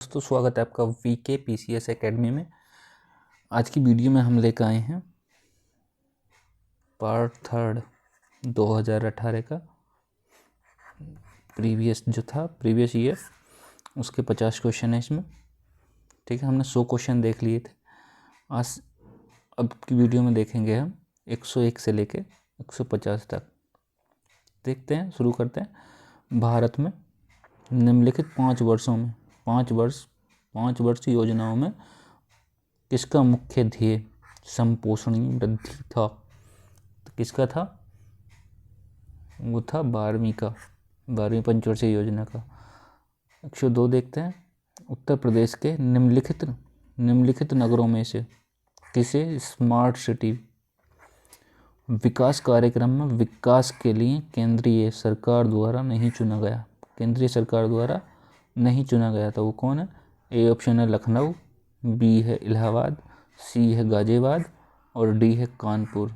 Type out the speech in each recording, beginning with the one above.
दोस्तों, स्वागत है आपका वीके पीसीएस एकेडमी में। आज की वीडियो में हम लेकर आए हैं पार्ट 3 2018 का प्रीवियस ईयर उसके 50 क्वेश्चन है इसमें। ठीक है, हमने 100 क्वेश्चन देख लिए थे। आज अब की वीडियो में देखेंगे हम 101 से लेके 150 तक। देखते हैं, शुरू करते हैं। भारत में निम्नलिखित 5 वर्ष योजनाओं में किसका मुख्य ध्येय संपोषणीय वृद्धि था? तो किसका था? वो था 12वीं पंचवर्षीय योजना का। 102 देखते हैं। उत्तर प्रदेश के निम्नलिखित नगरों में से किसे स्मार्ट सिटी विकास कार्यक्रम में विकास के लिए केंद्रीय सरकार द्वारा नहीं चुना गया था? वो कौन है? ए ऑप्शन है लखनऊ, बी है इलाहाबाद, सी है गाजियाबाद और डी है कानपुर।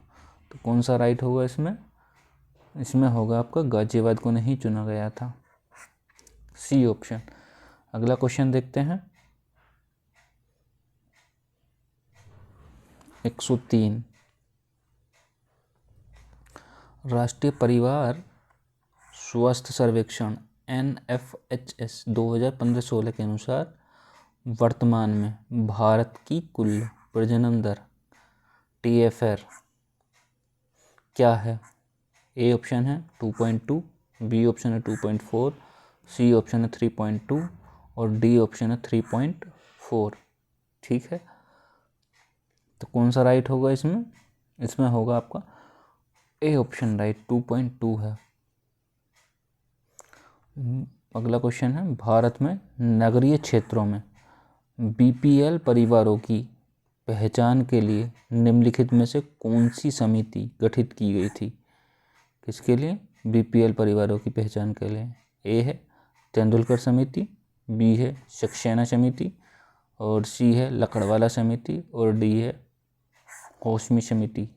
तो कौन सा राइट होगा इसमें? इसमें होगा आपका गाजियाबाद को नहीं चुना गया था, सी ऑप्शन। अगला क्वेश्चन देखते हैं। 103 राष्ट्रीय परिवार स्वास्थ्य सर्वेक्षण NFHS 2015-16 के अनुसार वर्तमान में भारत की कुल प्रजनन दर TFR क्या है? ए ऑप्शन है 2.2, बी ऑप्शन है 2.4, सी ऑप्शन है 3.2 और डी ऑप्शन है 3.4। ठीक है, तो कौन सा राइट होगा इसमें? इसमें होगा आपका ए ऑप्शन राइट, 2.2 है। अगला क्वेश्चन है, भारत में नगरीय क्षेत्रों में BPL परिवारों की पहचान के लिए निम्नलिखित में से कौन सी समिति गठित की गई थी? किसके लिए? BPL परिवारों की पहचान के लिए। ए है तेंदुलकर समिति, बी है सक्सेना समिति और सी है लकड़वाला समिति और डी है हाशमी समिति।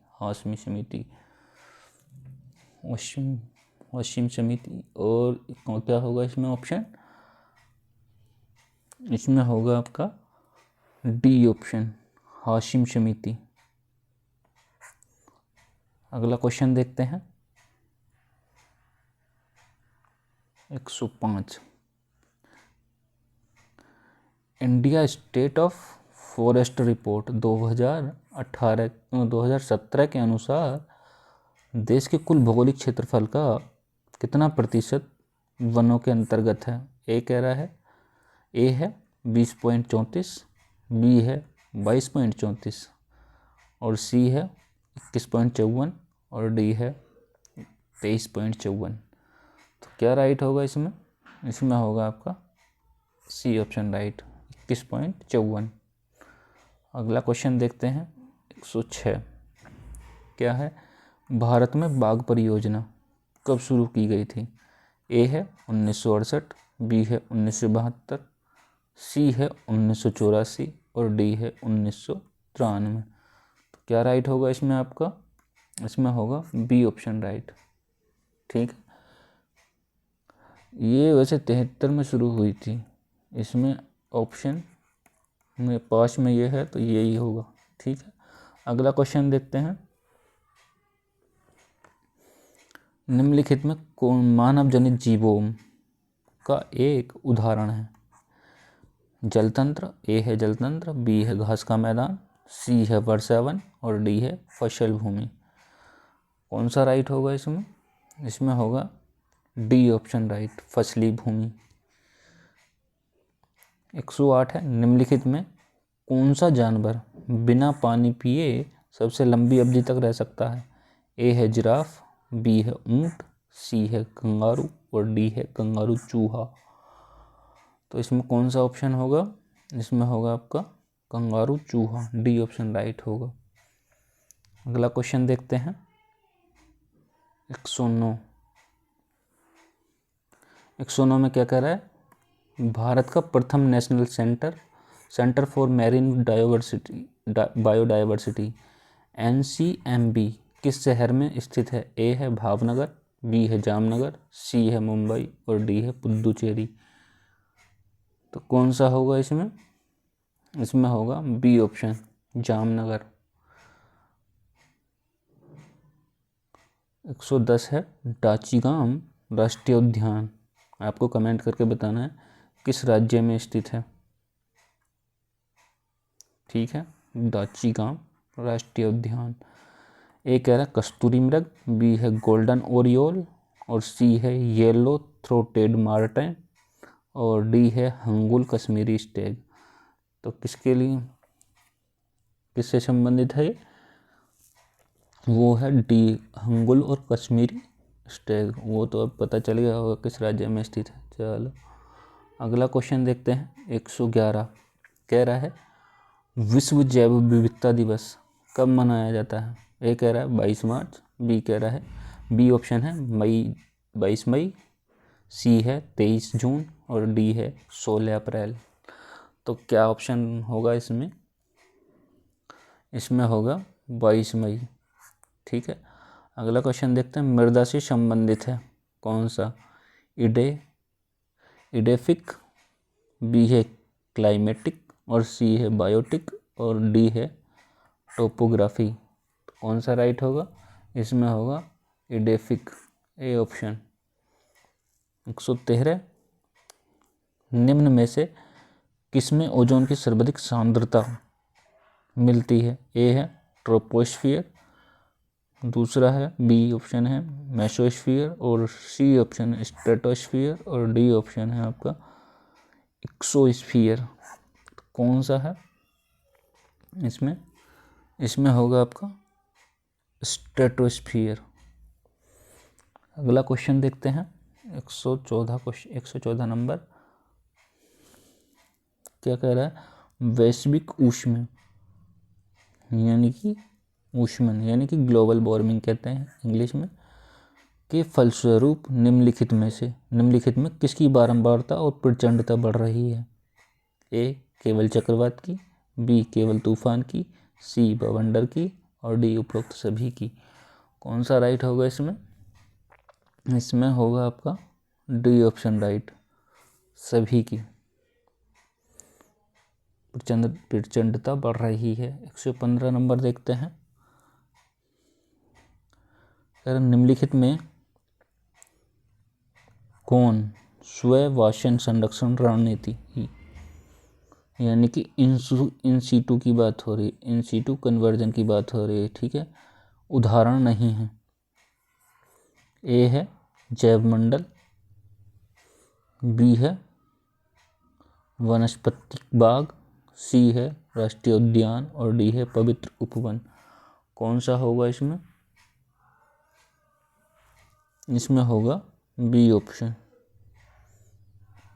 और क्या होगा इसमें ऑप्शन? इसमें होगा आपका डी ऑप्शन, हाशिम समिति। अगला क्वेश्चन देखते हैं। 105 India state of forest report 2017 के अनुसार देश के कुल भौगोलिक क्षेत्रफल का कितना प्रतिशत वनों के अंतर्गत है? ए कह रहा है, ए है 20.34, बी है 22.34 और सी है 21.54 और डी है 23.54। तो क्या राइट होगा इसमें? इसमें होगा आपका सी ऑप्शन राइट, 21.54। अगला क्वेश्चन देखते हैं। 106 क्या है? भारत में बाघ परियोजना कब शुरू की गई थी? ए है 1968, बी है 1972, सी है 1984 और डी है 1993। तो क्या राइट होगा इसमें आपका? इसमें होगा बी ऑप्शन राइट। ठीक है, ये वैसे 73 में शुरू हुई थी। इसमें ऑप्शन में 5 में ये है तो यही होगा। ठीक है, अगला क्वेश्चन देखते हैं। निम्नलिखित में कौन मानव जनित जीवों का एक उदाहरण है? जलतंत्र। ए है जलतंत्र, बी है घास का मैदान, सी है वर्षावन और डी है फसल भूमि। कौन सा राइट होगा इसमें? इसमें होगा डी ऑप्शन राइट, फसली भूमि। 108 है, निम्नलिखित में कौन सा जानवर बिना पानी पिए सबसे लंबी अवधि तक रह सकता है? ए है जिराफ, बी है ऊंट, सी है कंगारू और डी है कंगारू चूहा। तो इसमें कौन सा ऑप्शन होगा? इसमें होगा आपका कंगारू चूहा, डी ऑप्शन राइट होगा। अगला क्वेश्चन देखते हैं। 109 में क्या कह रहा है? भारत का प्रथम national centre for marine biodiversity NCMB किस शहर में स्थित है? ए है भावनगर, बी है जामनगर, सी है मुंबई और डी है पुदुचेरी। तो कौन सा होगा इसमें? इसमें होगा बी ऑप्शन, जामनगर। 110 है डाचीगाम राष्ट्रीय उद्यान। आपको कमेंट करके बताना है किस राज्य में स्थित है। ठीक है, डाचीगाम राष्ट्रीय उद्यान। ए कह रहा है कस्तूरी मृग, बी है गोल्डन ओरियोल, और सी है येलो थ्रोटेड मार्टेन, और डी है हंगुल कश्मीरी स्टेग। तो किसके लिए, किससे संबंधित है ये? वो है डी, हंगुल और कश्मीरी स्टेग। वो तो अब पता चल गया होगा किस राज्य में स्थित है। चलो अगला क्वेश्चन देखते हैं। 111 कह रहा है विश्व जैव विविधता दिवस कब मनाया जाता है? ए कह रहा है 22 मार्च, बी कह रहा है, बी ऑप्शन है 22 मई, सी है 23 जून, और डी है 16 अप्रैल। तो क्या ऑप्शन होगा इसमें? इसमें होगा 22 मई। ठीक है, अगला क्वेश्चन देखते हैं। मृदा से संबंधित है कौन सा? इडेफिक, बी है क्लाइमेटिक, और सी है बायोटिक, और डी है टोपोग्राफी। कौन सा राइट होगा? इसमें होगा इडेफिक, ए ऑप्शन। 113 निम्न में से किसमें ओजोन की सर्वाधिक सांद्रता मिलती है? ए है ट्रोपोस्फियर, दूसरा है बी ऑप्शन है मेसोस्फियर, और सी ऑप्शन है स्ट्रेटोस्फियर, और डी ऑप्शन है आपका एक्सोस्फियर। कौन सा है इसमें होगा आपका स्ट्रेटोस्फियर। अगला क्वेश्चन देखते हैं। 114 नंबर क्या कह रहा है? वैश्विक ऊष्मा यानी कि ऊष्मन यानी कि ग्लोबल वार्मिंग कहते हैं इंग्लिश में, के फलस्वरूप निम्नलिखित में किसकी बारंबारता और प्रचंडता बढ़ रही है? ए केवल चक्रवात की, बी केवल तूफान की, सी बवंडर की, और डी उपरोक्त सभी की। कौन सा राइट होगा इसमें? इसमें होगा आपका डी ऑप्शन राइट, सभी की प्रचंडता बढ़ रही है। 115 नंबर देखते हैं। निम्नलिखित में कौन स्ववासन संरक्षण रणनीति यानी कि इन सीटू की बात हो रही है, इन सीटू कन्वर्जन की बात हो रही है, ठीक है, उदाहरण नहीं है? ए है जैव मंडल, बी है वनस्पतिक बाग, सी है राष्ट्रीय उद्यान, और डी है पवित्र उपवन। कौन सा होगा इसमें? इसमें होगा बी ऑप्शन,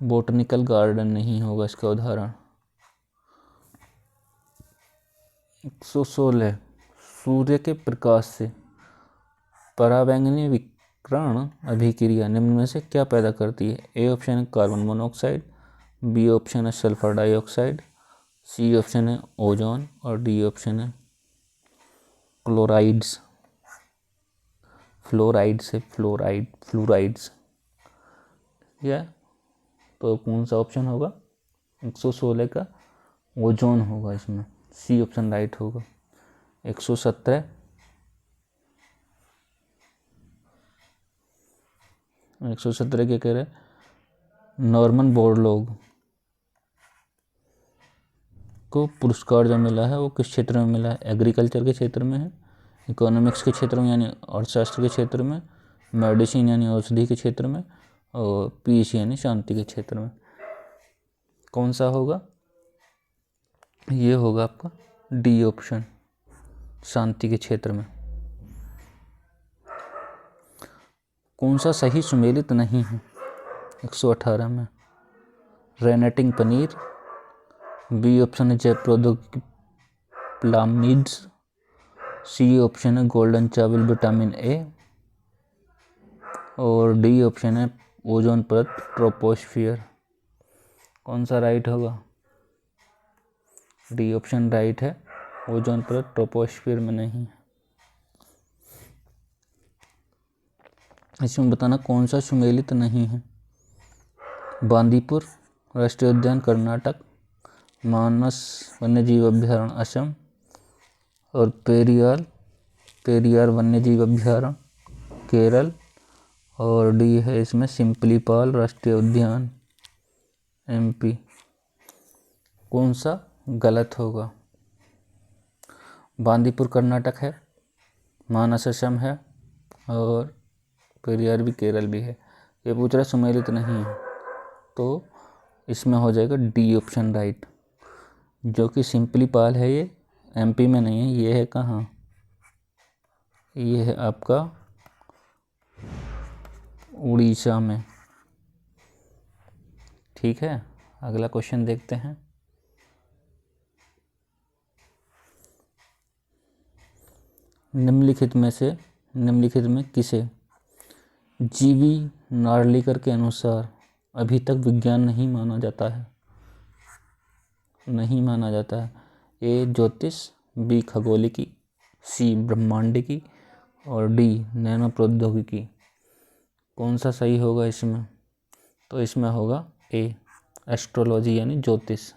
बोटनिकल गार्डन नहीं होगा इसका उदाहरण। 116 सूर्य के प्रकाश से पराबैंगनी विकिरण अभिक्रिया निम्न में से क्या पैदा करती है? ए ऑप्शन है कार्बन मोनोऑक्साइड, बी ऑप्शन है सल्फर डाइऑक्साइड, सी ऑप्शन है ओजोन, और डी ऑप्शन है फ्लोराइड्स। या तो कौन सा ऑप्शन होगा? 116 का ओजोन होगा इसमें, सी ऑप्शन राइट होगा। 117 क्या कह रहे हैं? नॉर्मन बोरलॉग को पुरस्कार जो मिला है वो किस क्षेत्र में मिला है? एग्रीकल्चर के क्षेत्र में है, इकोनॉमिक्स के क्षेत्र में यानी अर्थशास्त्र के क्षेत्र में, मेडिसिन यानी औषधि के क्षेत्र में, और पीस यानी शांति के क्षेत्र में। कौन सा होगा? ये होगा आपका डी ऑप्शन, शांति के क्षेत्र में। कौन सा सही सुमेलित नहीं है? 118 में रेनेटिंग पनीर, बी ऑप्शन है जैव प्रौद्योगिकी प्लामिड्स, सी ऑप्शन है गोल्डन चावल विटामिन ए, और डी ऑप्शन है ओजोन परत ट्रोपोस्फियर। कौन सा राइट होगा? डी ऑप्शन राइट है, ओजोन परत ट्रोपोस्फियर में नहीं। इसमें बताना कौन सा सुमेलित नहीं है? बांदीपुर, राष्ट्रीय उद्यान कर्नाटक, मानस वन्यजीव अभ्यारण्य असम और पेरियार वन्यजीव अभ्यारण्य केरल। और डी है इसमें सिम्पलीपाल राष्ट्रीय उद्यान MP। कौन सा गलत होगा? बांदीपुर कर्नाटक है, मानस असम है और पेरियार भी केरल भी है। ये पूछ रहा सुमेलित नहीं है, तो इसमें हो जाएगा डी ऑप्शन राइट। जो कि सिम्पलीपाल है ये MP में नहीं है, ये है कहाँ? ये है आपका उड़ीसा में। ठीक है, अगला क्वेश्चन देखते हैं। निम्नलिखित में किसे जीवी नार्लिकर के अनुसार अभी तक विज्ञान नहीं माना जाता है? A ज्योतिष, B खगोलिकी, C ब्रह्मांडिकी और D नैनो प्रौद्योगिकी। कौन सा सही होगा इसमें? तो इसमें होगा A एस्ट्रोलॉजी यानी ज्योतिष।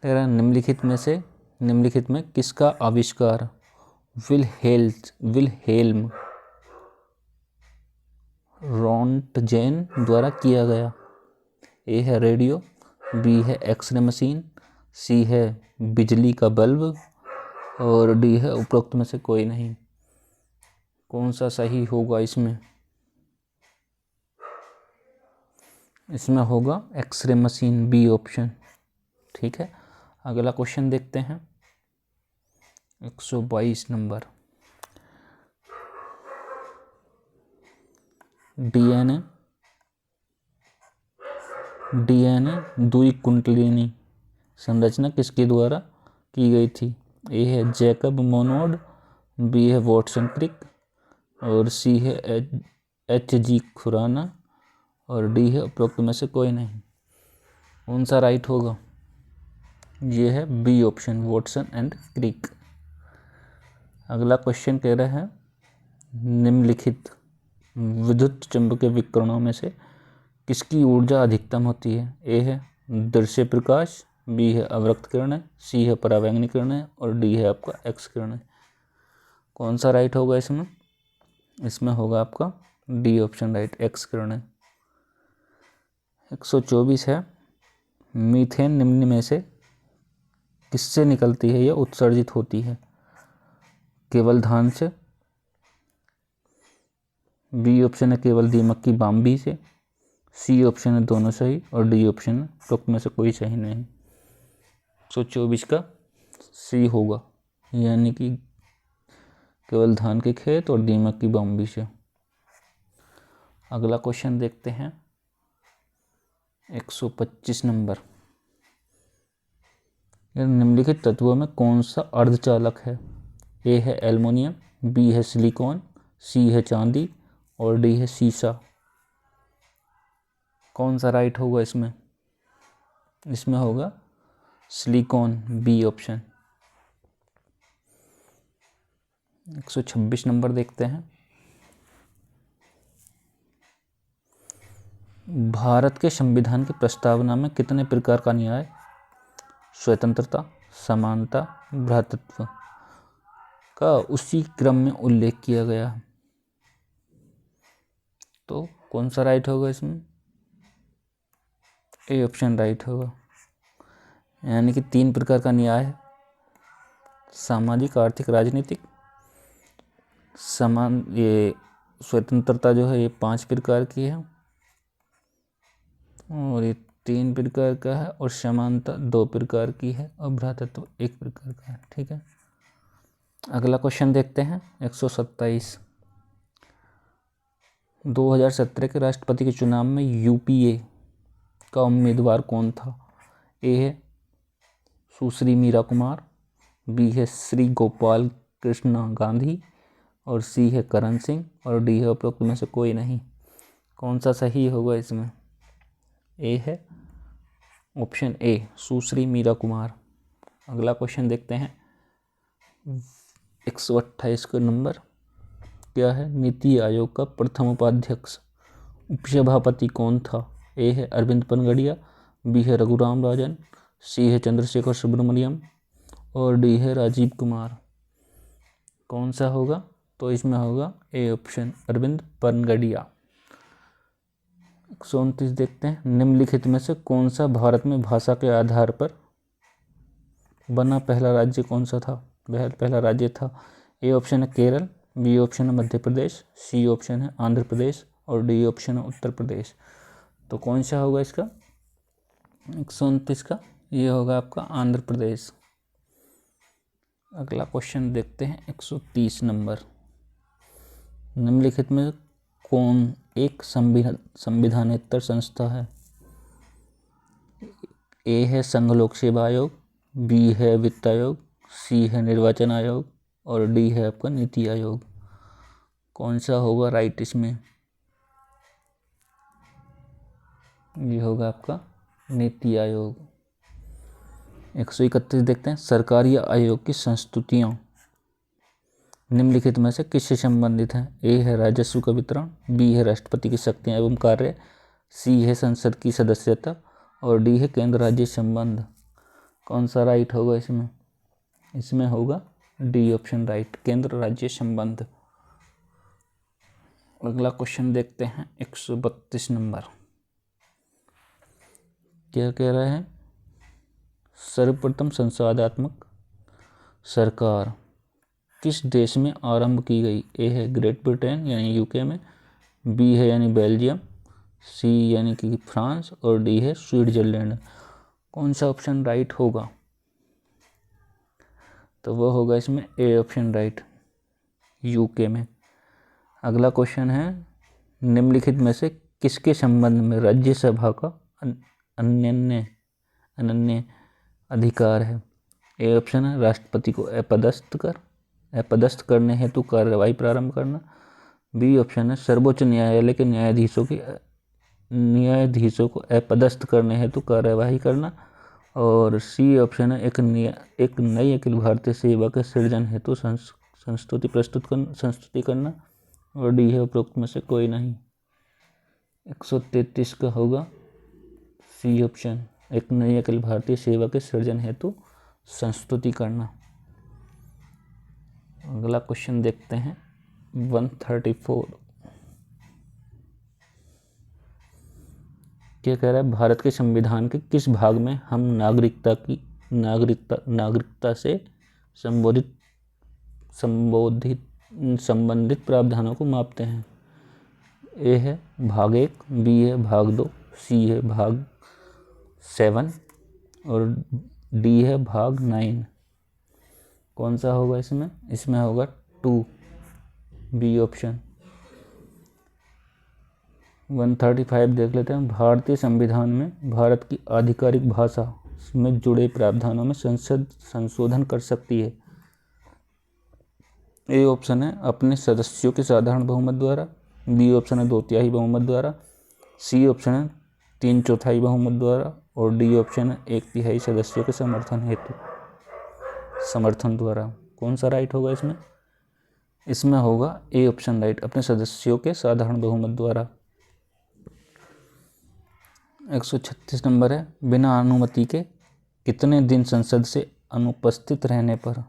कह रहा निम्नलिखित में किसका आविष्कार विल्हेल्म रोंटगेन द्वारा किया गया? A है रेडियो, B है एक्सरे मशीन, C है बिजली का बल्ब और D है उपरोक्त में से कोई नहीं। कौन सा सही होगा इसमें? इसमें होगा एक्सरे मशीन, B ऑप्शन। ठीक है, अगला क्वेश्चन देखते हैं। 122 नंबर। DNA द्विकुंडलिनी संरचना किसके द्वारा की गई थी? A है जैकब मोनोड, B है वॉटसन क्रिक और C है HG खुराना और D है उपरोक्त में से कोई नहीं। कौन सा राइट होगा? ये है B option, Watson and Crick. अगला क्वेश्चन कह रहा है निम्नलिखित विद्युत चुंबकीय विकिरणों में से किसकी ऊर्जा अधिकतम होती है? A है दृश्य प्रकाश, B है अवरक्त किरणें, C है परावैंगनी किरणें और D है आपका एक्स किरणें। कौन सा राइट होगा इसमें? इसमें होगा आपका D ऑप्शन राइट, एक्स किरणें। 124 है मीथेन निम्न में से किससे निकलती है या उत्सर्जित होती है? केवल धान से, B ऑप्शन है केवल दीमक की बाम्बी से, C ऑप्शन है दोनों सही और D ऑप्शन है उपरोक्त में से कोई सही नहीं। 124 का C होगा, यानी कि केवल धान के खेत और दीमक की बाम्बी से। अगला क्वेश्चन देखते हैं 125 नंबर। निम्नलिखित तत्वों में कौन सा अर्धचालक है? A है एल्युमिनियम, B है सिलिकॉन, C है चांदी और D है सीसा। कौन सा राइट होगा इसमें? इसमें होगा सिलिकॉन, B ऑप्शन। 126 नंबर देखते हैं। भारत के संविधान की प्रस्तावना में कितने प्रकार का न्याय, स्वतंत्रता, समानता, भ्रातृत्व का उसी क्रम में उल्लेख किया गया है? तो कौन सा राइट होगा इसमें? A ऑप्शन राइट होगा, यानी कि 3 प्रकार का न्याय है, सामाजिक, आर्थिक, राजनीतिक। ये स्वतंत्रता जो है ये 5 प्रकार की है और ये 3 प्रकार का है और समानता 2 प्रकार की है और भ्रातृत्व 1 प्रकार का है। ठीक है, अगला क्वेश्चन देखते हैं 127। 2017 के राष्ट्रपति के चुनाव में UPA का उम्मीदवार कौन था? A है सुश्री मीरा कुमार, B है श्री गोपाल कृष्ण गांधी और C है करण सिंह और D है उपरोक्त में से कोई नहीं। कौन सा सही होगा इसमें? A है ऑप्शन A सुश्री मीरा कुमार। अगला क्वेश्चन देखते हैं 128 का नंबर। क्या है? नीति आयोग का प्रथम उपाध्यक्ष उपसभापति कौन था? ए है अरविंद पनगड़िया, बी है रघुराम राजन, सी है चंद्रशेखर सुब्रमण्यम और डी है राजीव कुमार। कौन सा होगा? तो इसमें होगा ए ऑप्शन अरविंद पनगड़िया। 129 देखते हैं, निम्नलिखित में से कौन सा भारत में भाषा के आधार पर बना पहला राज्य कौन सा था? वह पहला राज्य था, ए ऑप्शन है केरल, बी ऑप्शन है मध्य प्रदेश, सी ऑप्शन है आंध्र प्रदेश और डी ऑप्शन है उत्तर प्रदेश। तो कौन सा होगा इसका? 129 का ये होगा आपका आंध्र प्रदेश। अगला क्वेश्चन देखते हैं 130 नंबर, निम्नलिखित में कौन एक संविधानेतर संस्था है? ए है संघ लोक सेवा आयोग, बी है वित्त आयोग, सी है निर्वाचन आयोग और डी है आपका नीति आयोग। कौन सा होगा राइट इसमें? ये होगा आपका नीति आयोग। 131 देखते हैं, सरकारी आयोग की संस्तुतियां निम्नलिखित में से किससे संबंधित हैं? ए है राजस्व का वितरण, बी है राष्ट्रपति की शक्तियां एवं कार्य, सी है संसद की सदस्यता और डी है केंद्र राज्य संबंध। कौन सा राइट होगा इसमें? इसमें होगा डी ऑप्शन राइट, केंद्र राज्य संबंध। अगला क्वेश्चन देखते हैं 132 नंबर, क्या कह रहा है? सर्वप्रथम संवादात्मक सरकार किस देश में आरंभ की गई? ए है ग्रेट ब्रिटेन यानी यूके में, बी है यानी बेल्जियम, सी यानी कि फ्रांस और डी है स्विट्जरलैंड। कौन सा ऑप्शन राइट होगा? तो वो होगा इसमें ए ऑप्शन राइट, यूके में। अगला क्वेश्चन है, निम्नलिखित में से किसके संबंध में राज्यसभा का अनन्य अधिकार है? ए ऑप्शन है राष्ट्रपति को अपदस्थ करने हेतु कार्रवाई प्रारंभ करना, बी ऑप्शन है सर्वोच्च न्यायालय के न्यायाधीशों को अपदस्थ करने हेतु कार्यवाही करना और सी ऑप्शन है एक नई अखिल भारतीय सेवा के सृजन हेतु संस्तुति करना और डी है उपरोक्त में से कोई नहीं। 133 का होगा सी ऑप्शन, एक नई अखिल भारतीय सेवा के सृजन हेतु संस्तुति करना। अगला क्वेश्चन देखते हैं 134, क्या कह रहा है? भारत के संविधान के किस भाग में हम नागरिकता से संबंधित प्रावधानों को मापते हैं? ए है भाग 1, बी है भाग 2, सी है भाग 7 और डी है भाग 9। कौन सा होगा इसमें? इसमें होगा 2, बी ऑप्शन। 135 देख लेते हैं, भारतीय संविधान में भारत की आधिकारिक भाषा में जुड़े प्रावधानों में संसद संशोधन कर सकती है। ए ऑप्शन है अपने सदस्यों के साधारण बहुमत द्वारा, बी ऑप्शन है 2/3 बहुमत द्वारा, सी ऑप्शन है 3/4 बहुमत द्वारा और डी ऑप्शन है 1/3 सदस्यों के समर्थन द्वारा। कौन सा राइट होगा इसमें? इसमें होगा ए ऑप्शन राइट, अपने सदस्यों के साधारण बहुमत द्वारा। 136 नंबर है, बिना अनुमति के कितने दिन संसद से अनुपस्थित रहने पर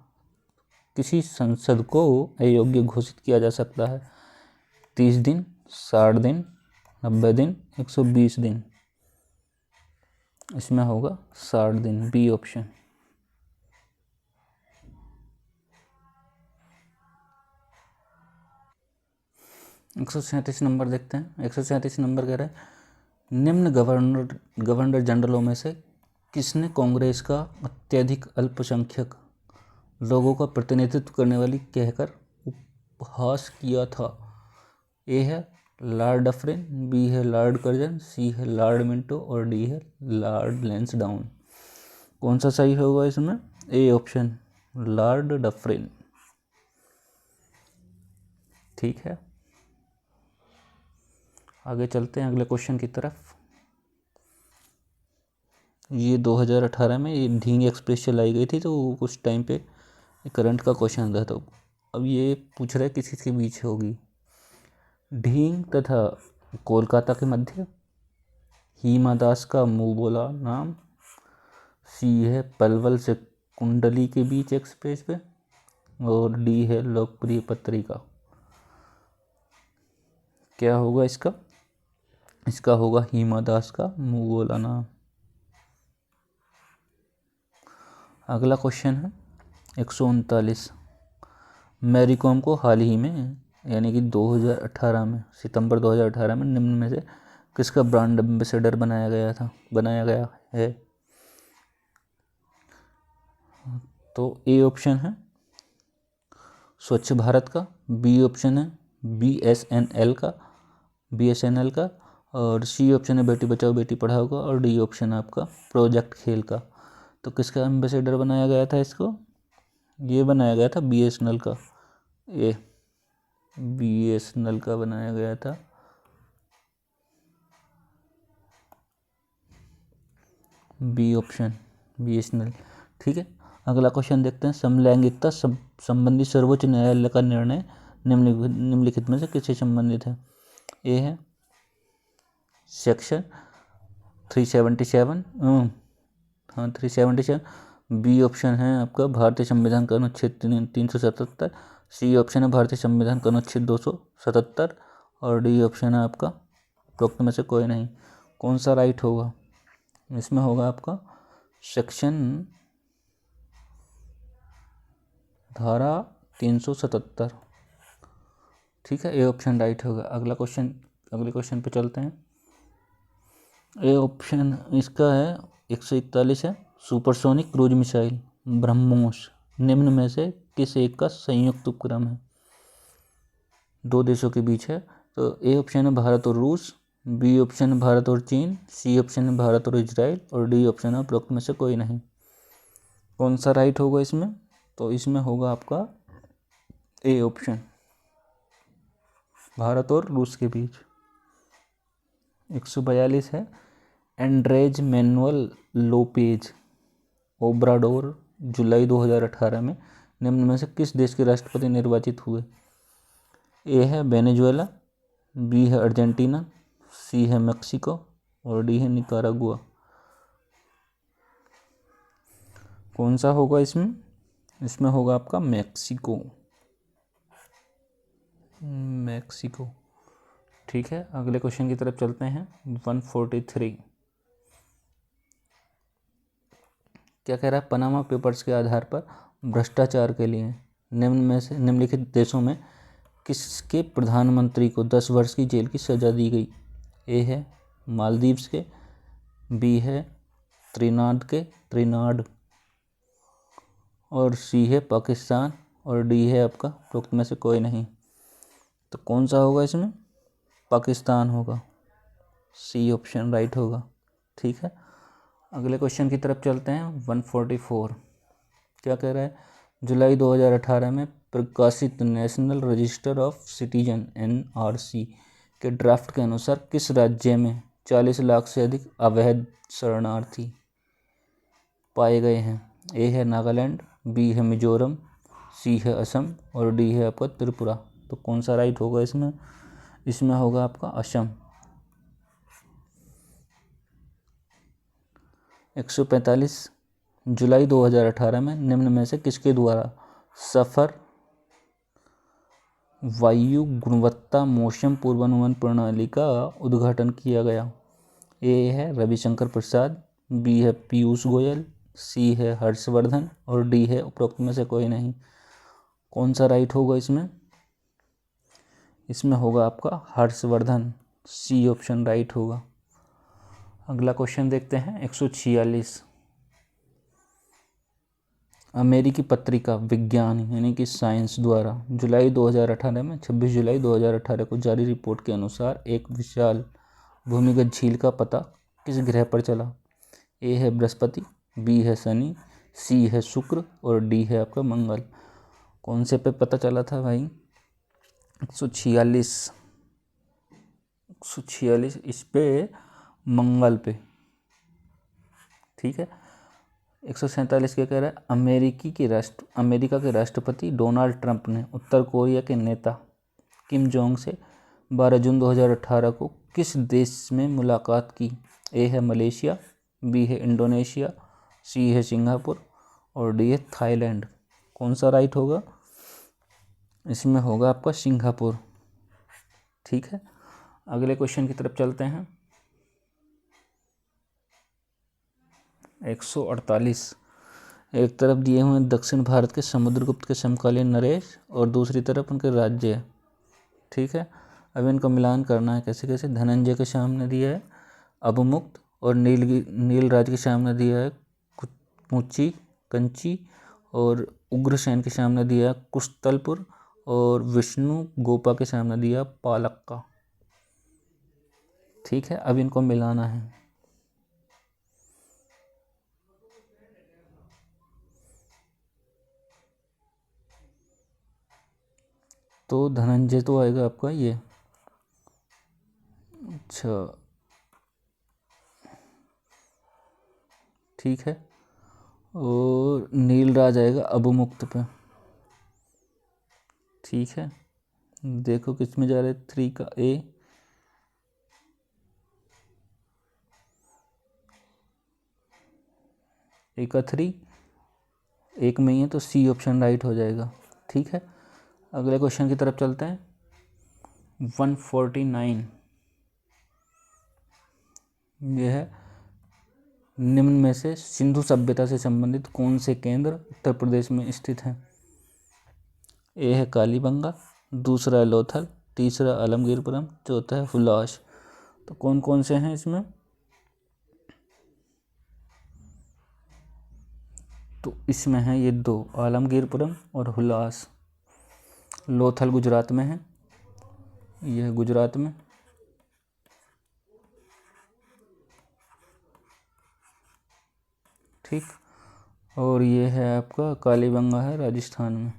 किसी सांसद को अयोग्य घोषित किया जा सकता है? 30 दिन, 60 दिन, 90 दिन, 120 दिन। इसमें होगा 60 दिन, बी ऑप्शन। एक 137 नंबर देखते हैं। 137 नंबर कह रहा है, निम्न गवर्नर जनरलों में से किसने कांग्रेस का अत्यधिक अल्पसंख्यक लोगों का प्रतिनिधित्व करने वाली कहकर उपहास किया था? ए है लॉर्ड डफरिन, बी है लॉर्ड कर्जन, सी है लॉर्ड मिंटो और डी है लॉर्ड लैंसडाउन। कौन सा सही होगा इसमें? A option, Lord Dufferin. ठीक है, आगे चलते हैं अगले क्वेश्चन की तरफ। ये 2018 में ये ढींग एक्सप्रेस चलाई गई थी, तो कुछ टाइम पे करंट का क्वेश्चन था। तो अब ये पूछ रहे किसी के बीच होगी, ढींग तथा कोलकाता के मध्य, हिमा दास का मुंह बोला नाम। सी है पलवल से कुंडली के बीच एक्सप्रेस पे। और डी है लोकप्रिय पत्रिका। क्या होगा इसका? इसका होगा हिमा दास का मुंह बोला नाम। अगला क्वेश्चन है 139। मैरी कॉम को हाल ही में यानी कि 2018 में, सितंबर 2018 में निम्न में से किसका ब्रांड एम्बेसडर बनाया गया है? तो ए ऑप्शन है स्वच्छ भारत का, बी ऑप्शन है BSNL का, और सी ऑप्शन है बेटी बचाओ बेटी पढ़ाओ का, और डी ऑप्शन है आपका प्रोजेक्ट खेल का। तो किसका एम्बेसडर बनाया गया था इसको? ये बनाया गया था BSNL का। BSNL का बनाया गया था। B option BSNL। ठीक है, अगला क्वेश्चन देखते हैं। समलैंगिकता संबंधी सर्वोच्च न्यायालय का निर्णय निम्नलिखित में से किससे संबंधित है? ए है सेक्शन 377, 377। बी ऑप्शन है आपका भारतीय संविधान का अनुच्छेद 377। सी ऑप्शन है भारतीय संविधान का अनुच्छेद 277, और डी ऑप्शन है आपका उपरोक्त में से कोई नहीं। कौन सा राइट होगा? इसमें होगा आपका सेक्शन धारा 377। ठीक है, ए ऑप्शन राइट होगा। अगले क्वेश्चन पे चलते हैं। ए ऑप्शन इसका है 141 है। सुपरसोनिक क्रूज मिसाइल ब्रह्मोस निम्न में से किस एक का संयुक्त उपक्रम है? दो देशों के बीच है। तो ए ऑप्शन है भारत और रूस, बी ऑप्शन है भारत और चीन, सी ऑप्शन है भारत और इजराइल, और डी ऑप्शन है उपरोक्त में से कोई नहीं। कौन सा राइट होगा इसमें? तो इसमें होगा आपका ए ऑप्शन, भारत और रूस के बीच। 142 है। एंड्रेज मैनुअल लोपेज ओब्राडोर जुलाई 2018 में निम्न में से किस देश के राष्ट्रपति निर्वाचित हुए? ए है वेनेजुएला, बी है अर्जेंटीना, सी है मेक्सिको, और डी है निकारागुआ। कौन सा होगा इसमें? इसमें होगा आपका मेक्सिको। ठीक है, अगले क्वेश्चन की तरफ चलते हैं। 143 क्या कह रहा है? पनामा पेपर्स के आधार पर भ्रष्टाचार के लिए निम्नलिखित देशों में किसके प्रधानमंत्री को 10 वर्ष की जेल की सजा दी गई? ए है मालदीव्स के, बी है त्रिनाड, और सी है पाकिस्तान, और डी है आपका उपरोक्त में से कोई नहीं। तो कौन सा होगा इसमें? पाकिस्तान होगा। सी ऑप्शन राइट होगा। ठीक है, अगले क्वेश्चन की तरफ चलते हैं। 144 क्या कह रहा है? जुलाई 2018 में प्रकाशित national register of citizen NRC के ड्राफ्ट के अनुसार किस राज्य में 40 लाख से अधिक अवैध शरणार्थी पाए गए हैं? ए है नागालैंड, बी है मिजोरम, सी है असम, और डी है आपका त्रिपुरा। तो कौन सा राइट होगा इसमें? इसमें होगा आपका असम। 145 जुलाई 2018 में निम्न में से किसके द्वारा सफर वायु गुणवत्ता मौसम पूर्वानुमान प्रणाली का उद्घाटन किया गया? ए है रविशंकर प्रसाद, बी है पीयूष गोयल, सी है हर्षवर्धन, और डी है उपरोक्त में से कोई नहीं। कौन सा राइट होगा इसमें? इसमें होगा आपका हर्षवर्धन। सी ऑप्शन राइट होगा। अगला क्वेश्चन देखते हैं। 146 अमेरिकी पत्रिका विज्ञान यानी कि साइंस द्वारा जुलाई 2018 में 26 जुलाई 2018 को जारी रिपोर्ट के अनुसार एक विशाल भूमिगत झील का पता किस ग्रह पर चला? ए है बृहस्पति, बी है शनि, सी है शुक्र, और डी है आपका मंगल। कौन से पे पता चला था भाई? 146 इस पे मंगल पे। ठीक है, 147 क्या कह रहा है? अमेरिका के राष्ट्रपति डोनाल्ड ट्रंप ने उत्तर कोरिया के नेता किम जोंग से 12 जून 2018 को किस देश में मुलाकात की? ए है मलेशिया, बी है इंडोनेशिया, सी है सिंगापुर और डी है थाईलैंड। कौन सा राइट होगा? इसमें होगा आपका सिंगापुर। ठीक है, अगले क्वेश्चन की तरफ चलते हैं। 148। एक तरफ दिए हुए दक्षिण भारत के समुद्रगुप्त के समकालीन नरेश और दूसरी तरफ उनके राज्य है। ठीक है, अब इनको मिलान करना है। कैसे कैसे? धनंजय के सामने दिया है अबमुक्त और नीलराज के सामने दिया है कुची कंची और उग्रसेन के सामने दिया है कुशतलपुर और विष्णु गोपा के सामने दिया पालक्का। ठीक है, अब इनको मिलाना है। तो धनंजय तो आएगा आपका ये, अच्छा ठीक है, और नीलराज आएगा अबमुक्त पे। ठीक है, देखो किस में जा रहे, 3 का ए, ए का 3 एक में ही है तो सी ऑप्शन राइट हो जाएगा। ठीक है, अगले क्वेश्चन की तरफ चलते हैं। 149 यह है निम्न में से सिंधु सभ्यता से संबंधित कौन से केंद्र उत्तर प्रदेश में स्थित हैं? ए है कालीबंगा, दूसरा है लोथल, तीसरा आलमगीरपुरम, चौथा है हुलास। तो कौन कौन से हैं इसमें? तो इसमें है ये 2, आलमगीरपुरम और हुलास। लोथल गुजरात में है, यह गुजरात में। ठीक, और ये है आपका कालीबंगा है राजस्थान में।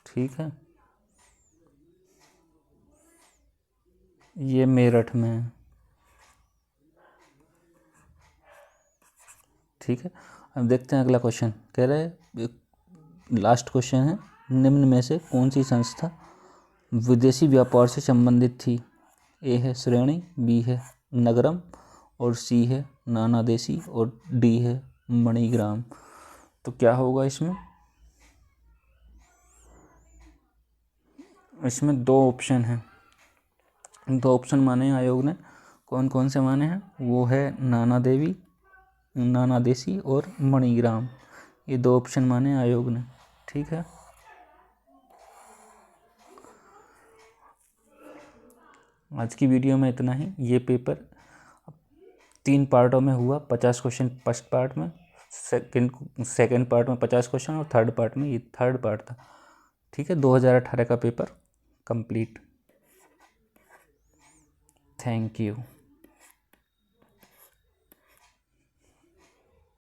ठीक है, ये मेरठ में है। ठीक है, अब देखते हैं अगला क्वेश्चन। कह रहे हैं लास्ट क्वेश्चन है, निम्न में से कौन सी संस्था विदेशी व्यापार से संबंधित थी? ए है श्रेणी, बी है नगरम और सी है नानादेशी और डी है मणिग्राम। तो क्या होगा इसमें? इसमें 2 ऑप्शन हैं। 2 ऑप्शन माने आयोग ने। कौन कौन से माने हैं? वो है नानादेशी और मणिग्राम। ये 2 ऑप्शन माने आयोग ने। ठीक है, आज की वीडियो में इतना ही। ये पेपर 3 पार्टों में हुआ। 50 क्वेश्चन फर्स्ट पार्ट में, सेकेंड पार्ट में 50 क्वेश्चन और थर्ड पार्ट में, ये थर्ड पार्ट था। ठीक है, 2018 का पेपर कंप्लीट। Thank you.